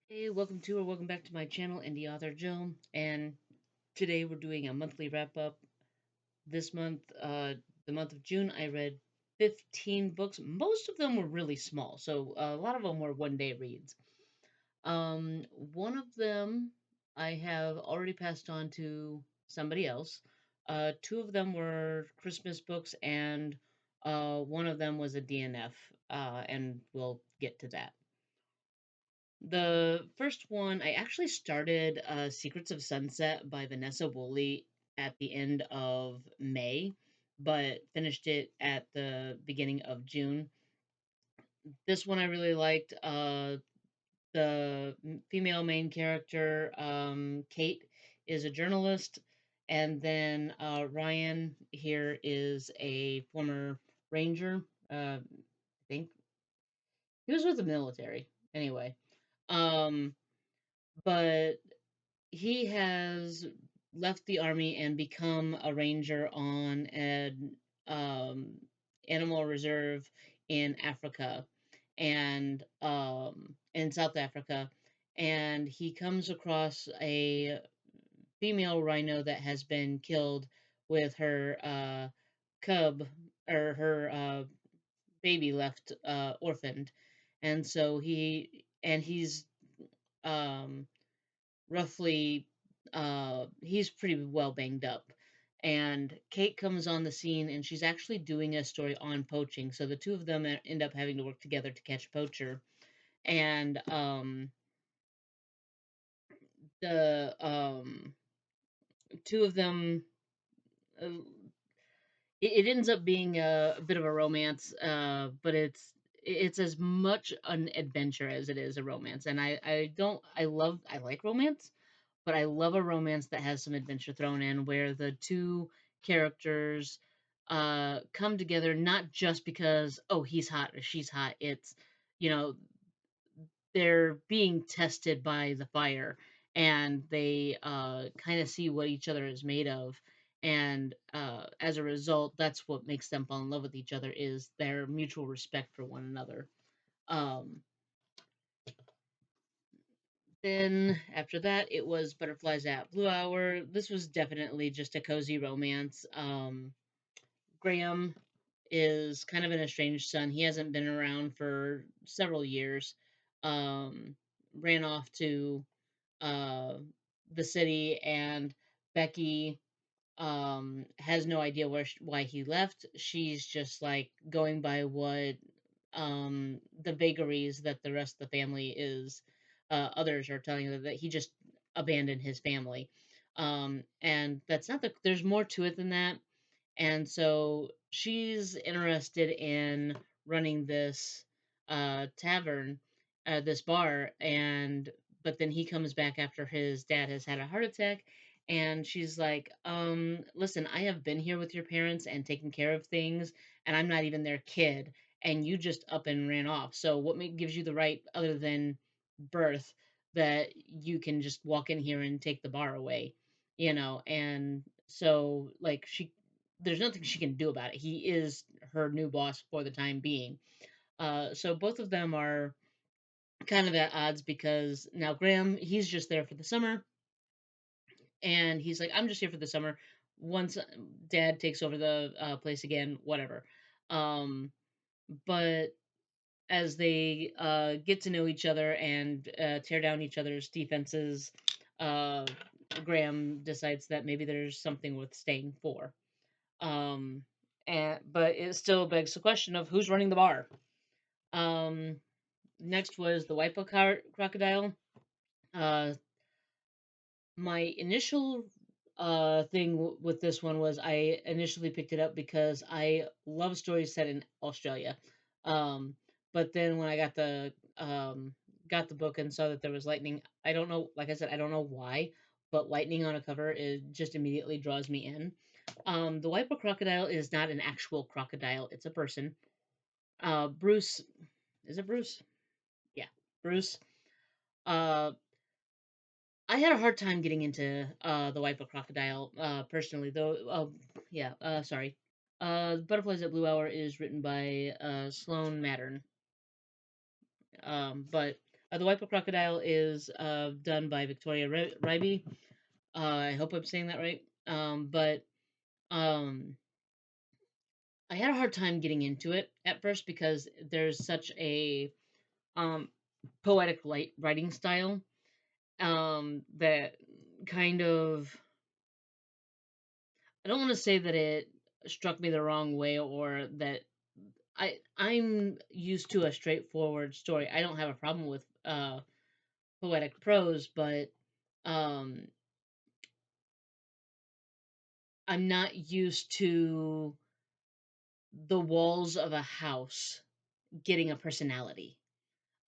Hey, welcome to or welcome back to my channel, Indieauthor Jill. And today we're doing a monthly wrap up. This month, the month of June, I read 15 books. Most of them were really small, so a lot of them were one day reads. One of them I have already passed on to somebody else. Two of them were Christmas books, and one of them was a DNF, and we'll get to that. The first one, I actually started Secrets of Sunset by Vanessa Woolley at the end of May, but finished it at the beginning of June. This one I really liked. The female main character, Kate, is a journalist, and then Ryan here is a former ranger. I think he was with the military. Anyway, um, but he has left the army and become a ranger on an animal reserve in Africa and in South Africa, and he comes across a female rhino that has been killed with her cub or her baby left orphaned, and so he's um roughly he's pretty well banged up, and Kate comes on the scene and she's actually doing a story on poaching, so the two of them end up having to work together to catch a poacher. And the two of them, uh, it ends up being a bit of a romance, but it's as much an adventure as it is a romance, and I don't I like romance, but I love a romance that has some adventure thrown in, where the two characters come together not just because, oh, he's hot or she's hot. It's, you know, they're being tested by the fire, and they kind of see what each other is made of. And as a result, that's what makes them fall in love with each other, is their mutual respect for one another. Um, Then after that, it was Butterflies at Blue Hour. This was definitely just a cozy romance. Graham is kind of an estranged son. He hasn't been around for several years. Um, Ran off to uh, the city, and Becky has no idea why he left. She's just like going by what the vagaries that the rest of the family is, others are telling her, that he just abandoned his family. And that's not there's more to it than that. And so she's interested in running this tavern, this bar, and but then he comes back after his dad has had a heart attack, and she's like, listen, I have been here with your parents and taken care of things, and I'm not even their kid, and you just up and ran off. So what gives you the right, other than birth, that you can just walk in here and take the bar away? And so, like, there's nothing she can do about it. He is her new boss for the time being. So both of them are kind of at odds, because now Graham, he's just there for the summer, and he's like, I'm just here for the summer. Once dad takes over the place again, whatever. Um, but as they get to know each other and tear down each other's defenses, uh, Graham decides that maybe there's something worth staying for. Um, but it still begs the question of who's running the bar. Um, Next was the crocodile. Uh, my initial thing with this one was, I initially picked it up because I love stories set in Australia. Um, but then when I got the book and saw that there was lightning, I don't know, like I said, I don't know why, but lightning on a cover, it just immediately draws me in. The Wiper crocodile is not an actual crocodile; it's a person. Bruce, is it Bruce? Yeah, Bruce. Uh, I had a hard time getting into the Wiper crocodile personally, though. Yeah, sorry. Butterflies at Blue Hour is written by Sloan Mattern. But The Wipe Crocodile is done by Victoria Ryby. I hope I'm saying that right. But um, I had a hard time getting into it at first because there's such a um, poetic light writing style that kind of, I don't want to say that it struck me the wrong way or that I'm used to a straightforward story. I don't have a problem with poetic prose, but um, I'm not used to the walls of a house getting a personality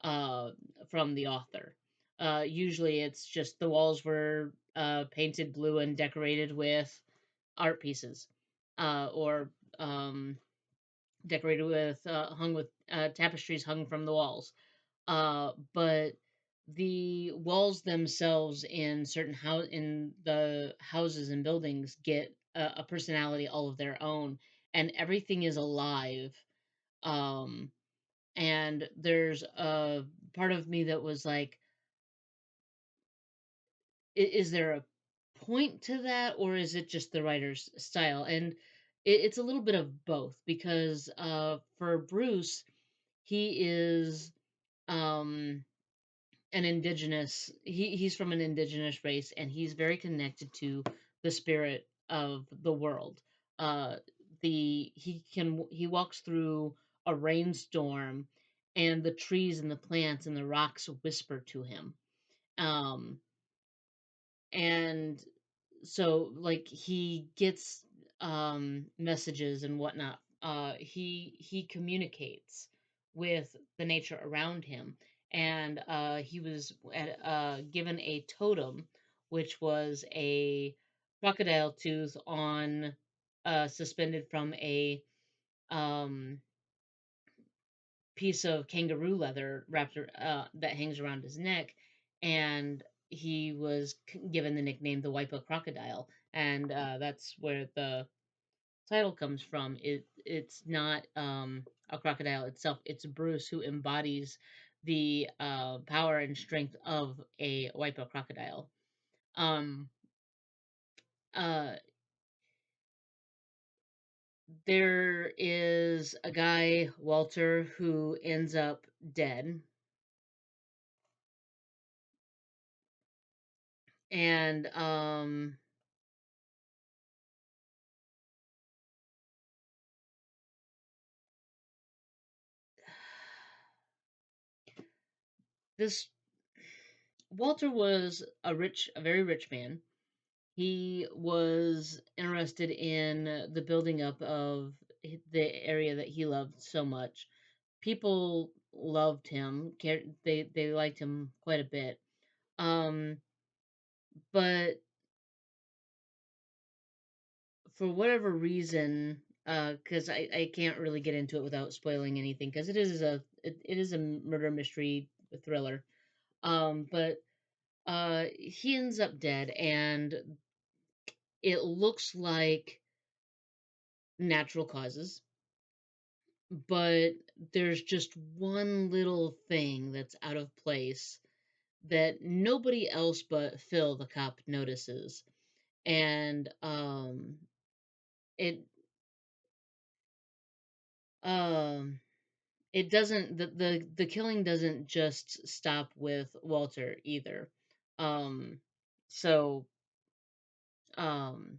uh, from the author. Usually, it's just the walls were painted blue and decorated with art pieces, or um, decorated with hung with tapestries hung from the walls. But the walls themselves in in the houses and buildings get a personality all of their own, and everything is alive. Um, and there's a part of me that was like, is there a point to that, or is it just the writer's style? And it's a little bit of both because for Bruce, he is um an indigenous he's from an indigenous race, and he's very connected to the spirit of the world. uh he walks through a rainstorm, and the trees and the plants and the rocks whisper to him. Um and so like he gets messages and whatnot. He communicates with the nature around him, and he was given a totem, which was a crocodile tooth on suspended from a um piece of kangaroo leather that hangs around his neck, and he was given the nickname the Waipa Crocodile, and that's where the title comes from. It's not a crocodile itself; it's Bruce who embodies the power and strength of a Waipa crocodile. Um, uh, there is a guy, Walter, who ends up dead, and this Walter was a very rich man. He was interested in the building up of the area that he loved so much. People loved him. They liked him quite a bit. Um, but for whatever reason, because I can't really get into it without spoiling anything, because it is a murder mystery thriller. But he ends up dead, and it looks like natural causes, but there's just one little thing that's out of place that nobody else but Phil the cop notices. And it um it doesn't the killing doesn't just stop with Walter either. um so um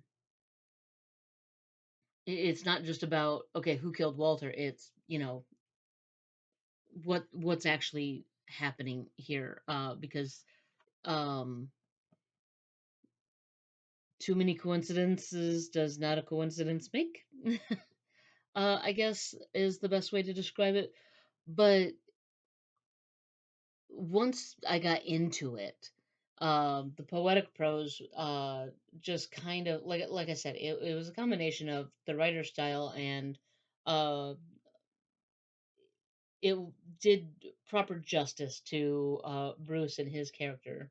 it's not just about, okay, who killed Walter. It's, what's actually happening here, because um too many coincidences does not a coincidence make. I guess is the best way to describe it. But once I got into it, the poetic prose just kind of, like I said, it was a combination of the writer's style, and uh, it did proper justice to Bruce and his character.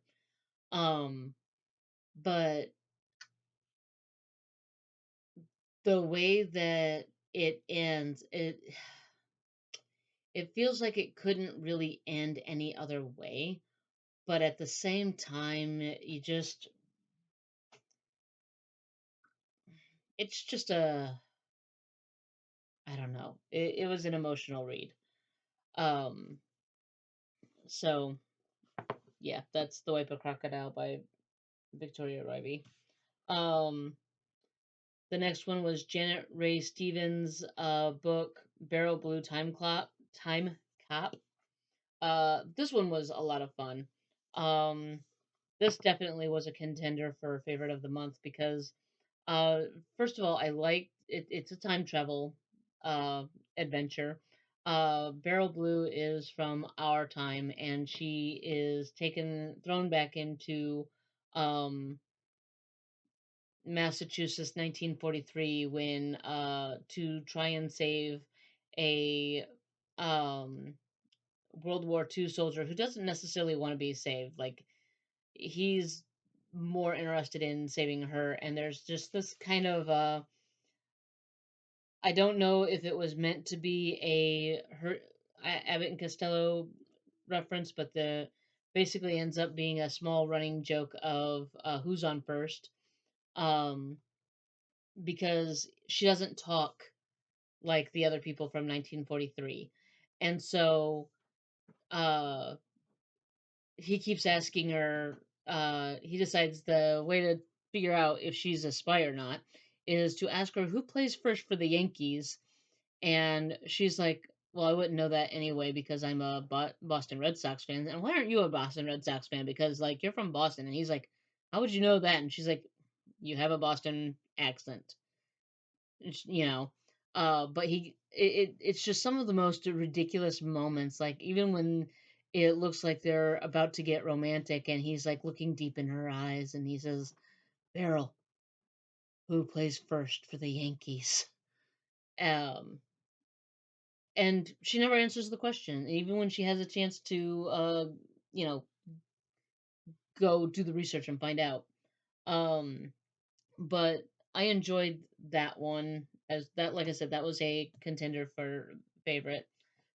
Um, but the way that it ends, it feels like it couldn't really end any other way, but at the same time, you just it's just a I don't know. It was an emotional read. Um, so yeah, that's The Wipe of Crocodile by Victoria Raby. Um, the next one was Janet Ray Stevens' book Barrel Blue Time Cop. This one was a lot of fun. Um, this definitely was a contender for favorite of the month because, uh, first of all, I liked it. It's a time travel uh, adventure. Beryl Blue is from our time, and she is thrown back into um, Massachusetts, 1943, when to try and save a um, World War II soldier who doesn't necessarily want to be saved. Like he's more interested in saving her, and there's just this kind of I don't know if it was meant to be Abbott and Costello reference, but the basically ends up being a small running joke of who's on first, um, because she doesn't talk like the other people from 1943, and so uh, he keeps asking her. He decides the way to figure out if she's a spy or not is to ask her who plays first for the Yankees, and she's like, "Well, I wouldn't know that anyway because I'm a Boston Red Sox fan." And why aren't you a Boston Red Sox fan? Because like you're from Boston, and he's like, "How would you know that?" And she's like, "You have a Boston accent." You know, but it's just some of the most ridiculous moments, like even when it looks like they're about to get romantic and he's like looking deep in her eyes and he says, Beryl, who plays first for the Yankees? um and she never answers the question even when she has a chance to you know go do the research and find out. um but I enjoyed that one, as that, like I said, that was a contender for favorite.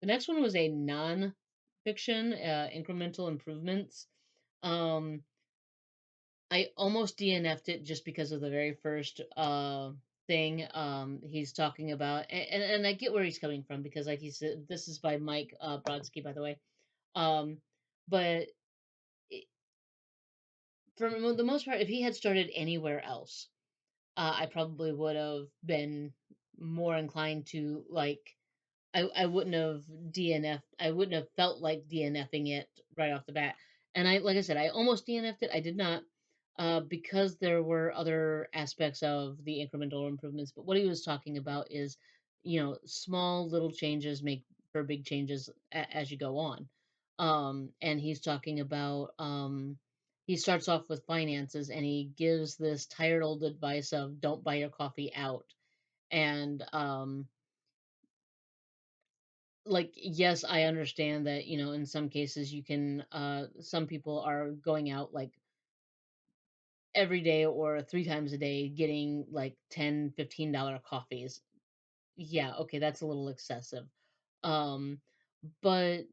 The next one was a non-fiction, incremental improvements. Um, I almost DNF'd it just because of the very first thing he's talking about, and I get where he's coming from because, like he said, this is by Mike Brodsky, by the way. Um, but it, for the most part, if he had started anywhere else, I probably would have been more inclined to like I wouldn't have DNF. I wouldn't have felt like DNFing it right off the bat. And I, like I said, I almost DNF'd it. I did not, because there were other aspects of the incremental improvements. But what he was talking about is, small little changes make for big changes as you go on. And he's talking about, he starts off with finances and he gives this tired old advice of don't buy your coffee out. And, like yes, I understand that in some cases you can some people are going out like every day or three times a day getting like $10-15 coffees. Yeah, okay, that's a little excessive. um but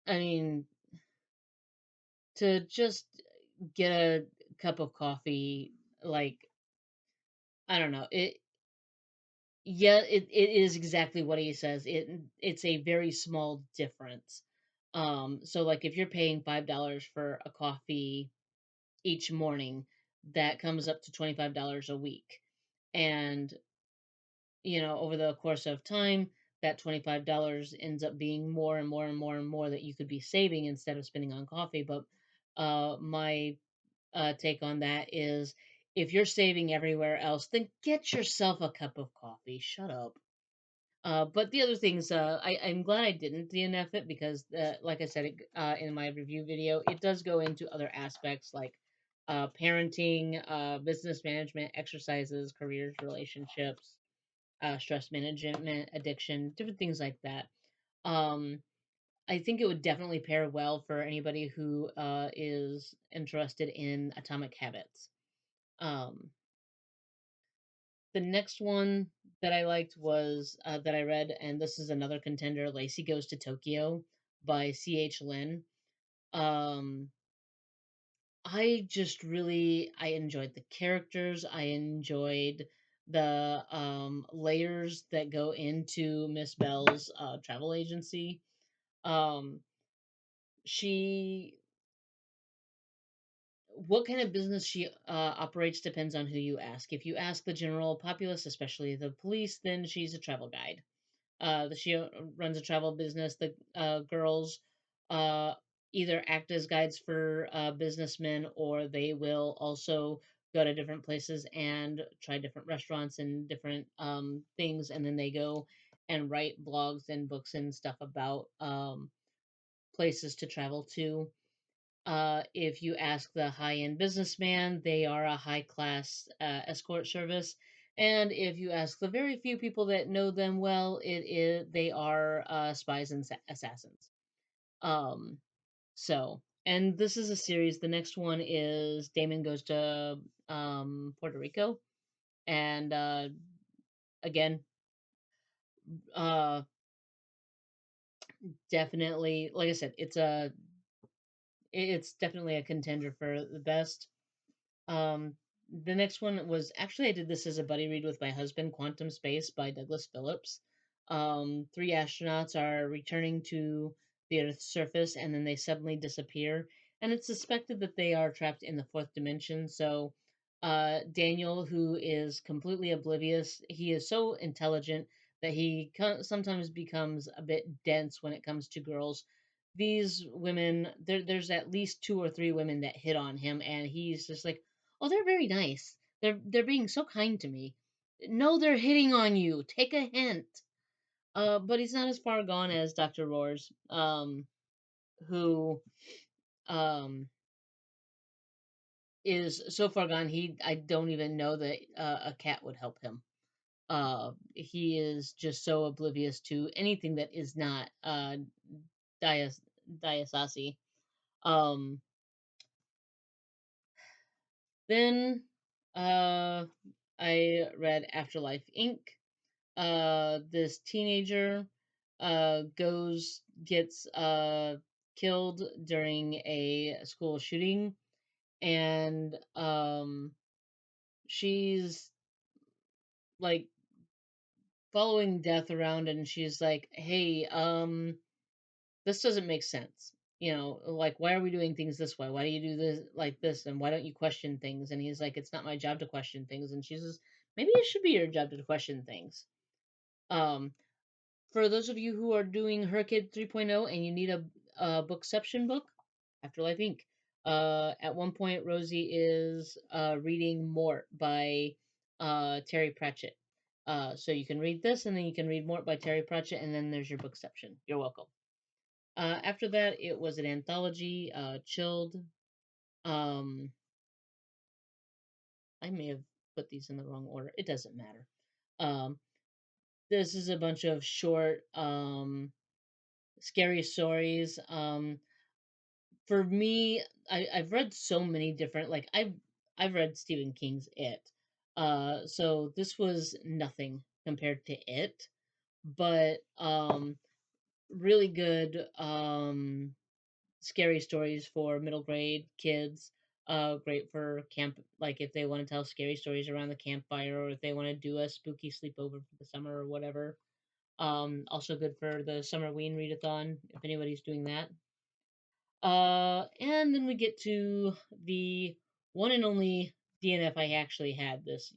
I mean, to just get a cup of coffee, like I don't know, yeah, it is exactly what he says. It's a very small difference. So like if you're paying $5 for a coffee each morning, that comes up to $25 a week. And over the course of time, that $25 ends up being more and more and more and more that you could be saving instead of spending on coffee. But my take on that is, if you're saving everywhere else, then get yourself a cup of coffee. Shut up. But the other things, I'm glad I didn't DNF it because, like I said in my review video, it does go into other aspects like parenting, business management, exercises, careers, relationships, stress management, addiction, different things like that. Um, I think it would definitely pair well for anybody who is interested in atomic habits. Um, the next one that I liked was that I read, and this is another contender. Lacey Goes to Tokyo by C.H. Lin. Um, I just really I enjoyed the characters. I enjoyed the layers that go into Miss Bell's travel agency. Um, she what kind of business she operates depends on who you ask. If you ask the general populace, especially the police, then she's a travel guide. She runs a travel business. The girls uh, either act as guides for businessmen, or they will also go to different places and try different restaurants and different things, and then they go and write blogs and books and stuff about places to travel to. If you ask the high end businessman, they are a high class escort service. And if you ask the very few people that know them well, it is they are spies and assassins. Um, and this is a series. The next one is Damon Goes to Puerto Rico, and again, uh, definitely, like I said, it's definitely a contender for the best. Um, the next one was actually I did this as a buddy read with my husband, Quantum Space by Douglas Phillips. Three astronauts are returning to the Earth's surface and then they suddenly disappear, and it's suspected that they are trapped in the fourth dimension. So, Daniel, who is completely oblivious, he is so intelligent that he sometimes becomes a bit dense when it comes to girls. These women, there's at least two or three women that hit on him, and he's just like, "Oh, they're very nice. They're being so kind to me." No, they're hitting on you. Take a hint. But he's not as far gone as Dr. Roars, who um is so far gone I don't even know that a cat would help him. He is just so oblivious to anything that is not dias diasasi. Um, then uh I read Afterlife Inc. This teenager gets killed during a school shooting, and she's like following death around, and she's like, "Hey, this doesn't make sense. You know, like, why are we doing things this way? Why do you do this like this? And why don't you question things?" And he's like, "It's not my job to question things." And she says, "Maybe it should be your job to question things." Um, For those of you who are doing Hurricane 3.0 and you need a bookception book, Afterlife Inc. At one point, Rosie is reading Mort by Terry Pratchett. So you can read this, and then you can read Mort by Terry Pratchett, and then there's your bookception. You're welcome. After that, it was an anthology, Chilled. Um, I may have put these in the wrong order. It doesn't matter. Um, this is a bunch of short, scary stories. For me, I've read so many different I've read Stephen King's It. So this was nothing compared to it, but really good scary stories for middle grade kids. Great for camp, like if they want to tell scary stories around the campfire, or if they want to do a spooky sleepover for the summer or whatever. Also good for the summer readathon if anybody's doing that. And then we get to the one and only DNF I actually had this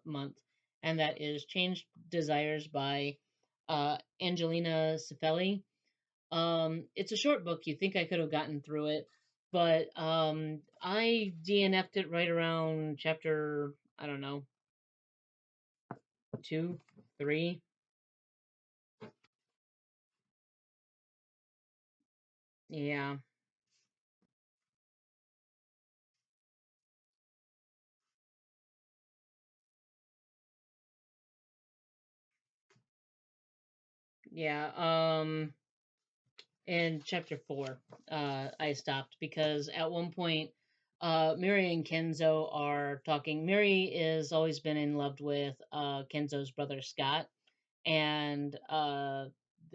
month, and that is Changed Desires by Angelina Cifelli. It's a short book. You think I could have gotten through it, but I DNF'd it right around chapter, I don't know, two, three. Yeah, yeah. In chapter four, I stopped because at one point Miri and Kenzo are talking. Miri is always been in love with Kenzo's brother Scott, and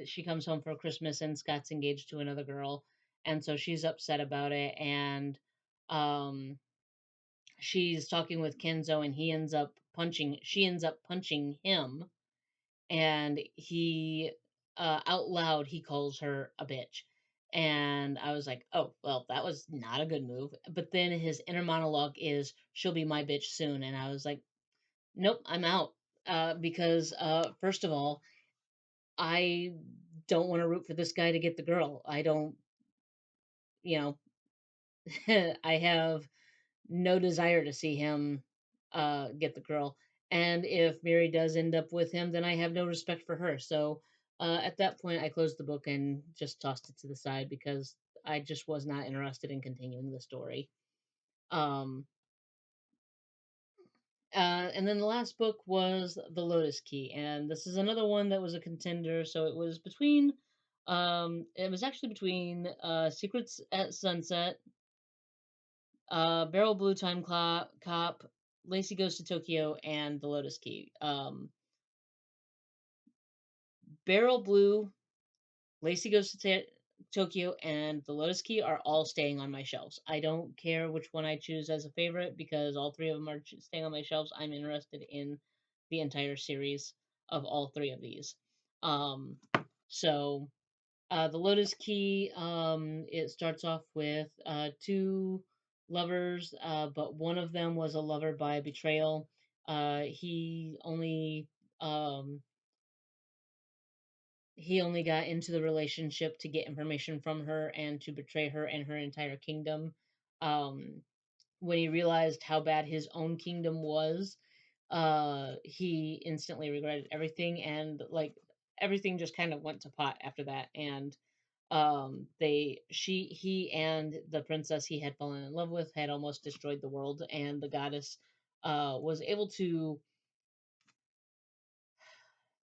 she comes home for Christmas, and Scott's engaged to another girl, and so she's upset about it, and um, she's talking with Kenzo, and she ends up punching him, and he out loud he calls her a bitch. And I was like, oh well, that was not a good move. But then his inner monologue is, she'll be my bitch soon, and I was like, nope, I'm out. Because first of all, I don't want to root for this guy to get the girl. I don't, you know, I have no desire to see him get the girl. And if Mary does end up with him, then I have no respect for her. So at that point, I closed the book and just tossed it to the side because I just was not interested in continuing the story. Um, and then the last book was The Lotus Key, and this is another one that was a contender. So it was actually between Secrets at Sunset, Barrel Blue Cop, Lacey Goes to Tokyo, and The Lotus Key. Barrel Blue, Lacey Goes to Tokyo, and The Lotus Key are all staying on my shelves. I don't care which one I choose as a favorite because all three of them are staying on my shelves. I'm interested in the entire series of all three of these. Um, so the Lotus Key, it starts off with two lovers, but one of them was a lover by betrayal. Um, he only got into the relationship to get information from her and to betray her and her entire kingdom. Um, when he realized how bad his own kingdom was, he instantly regretted everything, and like everything just kind of went to pot after that. And he and the princess he had fallen in love with had almost destroyed the world, and the goddess was able to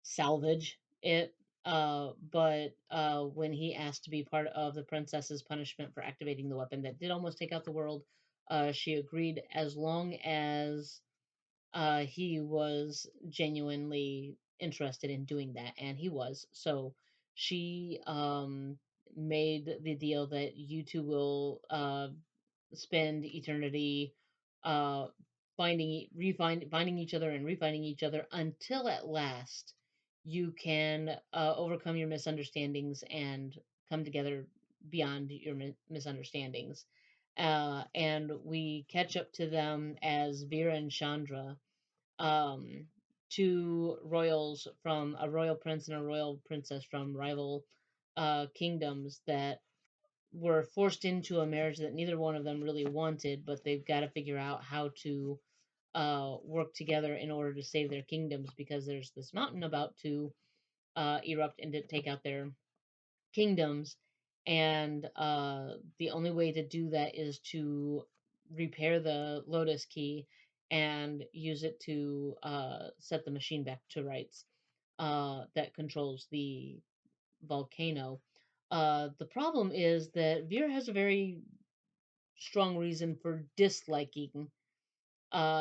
salvage it. But when he asked to be part of the princess's punishment for activating the weapon that did almost take out the world, she agreed as long as he was genuinely interested in doing that, and he was. So she made the deal that you two will spend eternity uh, finding each other and refinding each other until at last you can overcome your misunderstandings and come together beyond your misunderstandings. And we catch up to them as Vera and Chandra, um, two royals from a royal prince and a royal princess from rival kingdoms that were forced into a marriage that neither one of them really wanted, but they've got to figure out how to work together in order to save their kingdoms because there's this mountain about to erupt and to take out their kingdoms. And the only way to do that is to repair the Lotus Key and use it to set the machine back to rights that controls the volcano. The problem is that Vera has a very strong reason for disliking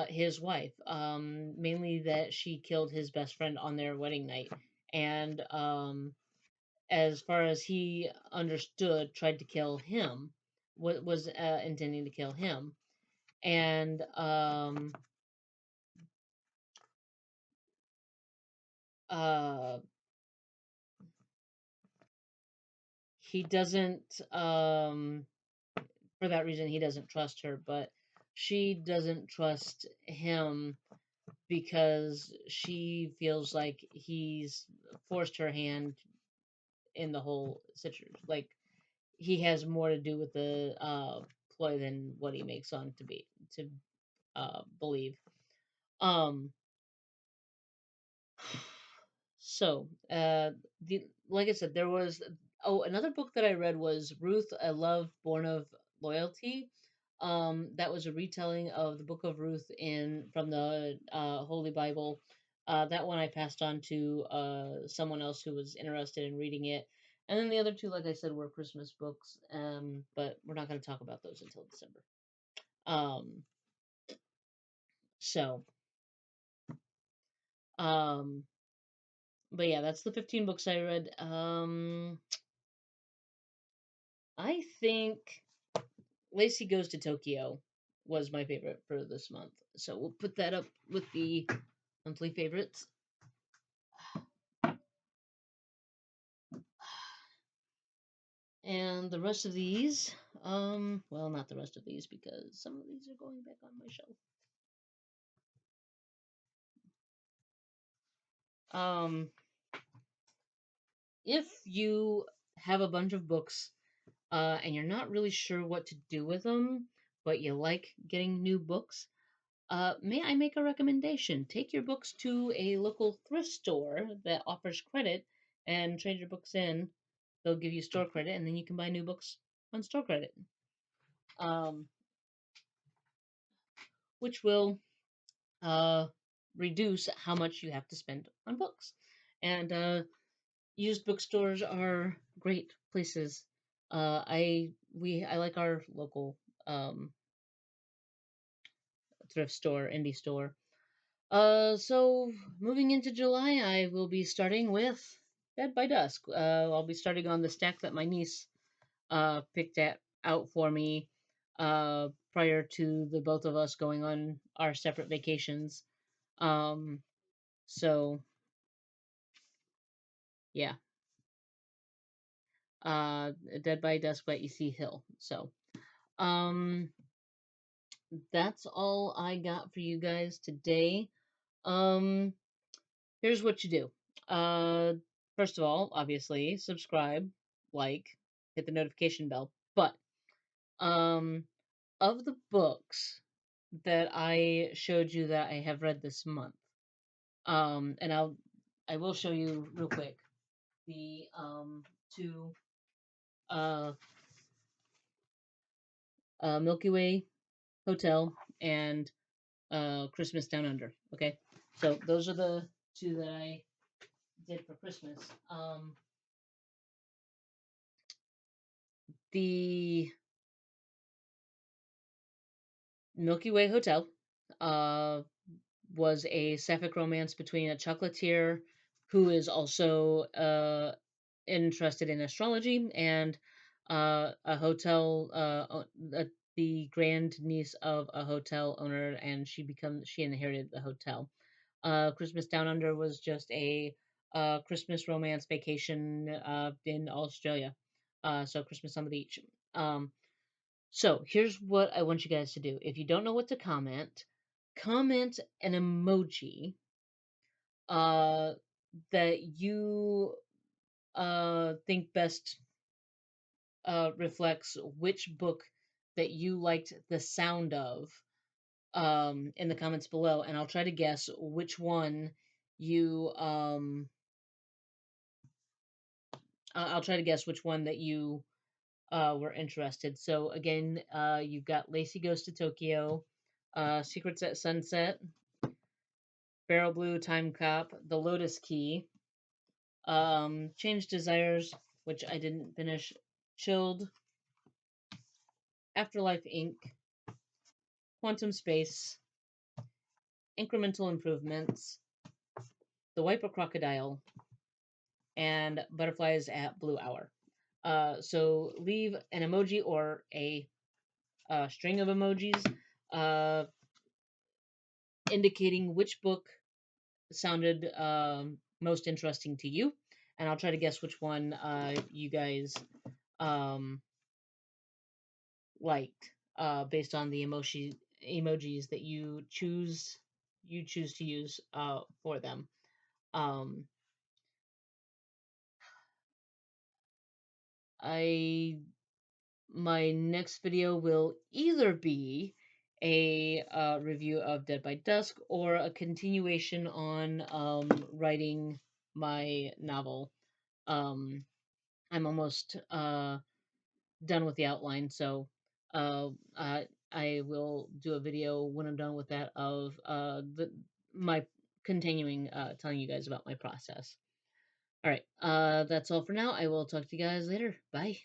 his wife, mainly that she killed his best friend on their wedding night. And as far as he understood, tried to kill him, was intending to kill him. And uh, he doesn't, for that reason, he doesn't trust her, but she doesn't trust him because she feels like he's forced her hand in the whole situation. Like he has more to do with the ploy than what he makes on to believe. Um, so the like I said, there was another book that I read was Ruth, A Love Born of Loyalty. That was a retelling of the Book of Ruth in from the Holy Bible. That one I passed on to someone else who was interested in reading it. And then the other two, like I said, were Christmas books. But we're not going to talk about those until December. Um, so, um, but yeah, that's the 15 books I read. I think Lacey Goes to Tokyo was my favorite for this month. So we'll put that up with the monthly favorites. And the rest of these, well, not the rest of these because some of these are going back on my shelf. Um, if you have a bunch of books, and you're not really sure what to do with them, but you like getting new books, may I make a recommendation? Take your books to a local thrift store that offers credit and trade your books in. They'll give you store credit, and then you can buy new books on store credit, um, which will uh, reduce how much you have to spend on books. And used bookstores are great places. I like our local um, thrift store, indie store. So moving into July, I will be starting with Dead by Dusk. I'll be starting on the stack that my niece picked out for me prior to the both of us going on our separate vacations. Um, so yeah, uh, Dead by Dusk by E.C. Hill. So um, that's all I got for you guys today. Um, Here's what you do. First of all, obviously, subscribe, like, hit the notification bell. But um, of the books that I showed you that I have read this month, and I will show you real quick the two uh, Milky Way Hotel and Christmas Down Under. Okay, so those are the two that I did for Christmas. The Milky Way Hotel uh, was a sapphic romance between a chocolatier who is also interested in astrology and a hotel, the grand niece of a hotel owner, and she inherited the hotel. Christmas Down Under was just a Christmas romance vacation in Australia. So Christmas on the beach. So here's what I want you guys to do. If you don't know what to comment, comment an emoji uh, that you think best reflects which book that you liked the sound of in the comments below, and I'll try to guess which one you I'll try to guess which one that you were interested. So again, you've got Lacey Goes to Tokyo, Secrets at Sunset, Barrel Blue, Time Cop, The Lotus Key, Change Desires, which I didn't finish, Chilled, Afterlife Inc., Quantum Space, Incremental Improvements, The Wiper Crocodile, and Butterflies at Blue Hour. So leave an emoji or a string of emojis uh, indicating which book sounded most interesting to you, and I'll try to guess which one you guys um, liked based on the emojis that you choose to use for them. Um, I My next video will either be a review of Dead by Dusk or a continuation on writing my novel. Um, I'm almost done with the outline, so uh, I, I will do a video when I'm done with that of my continuing telling you guys about my process. All right, that's all for now. I will talk to you guys later. Bye.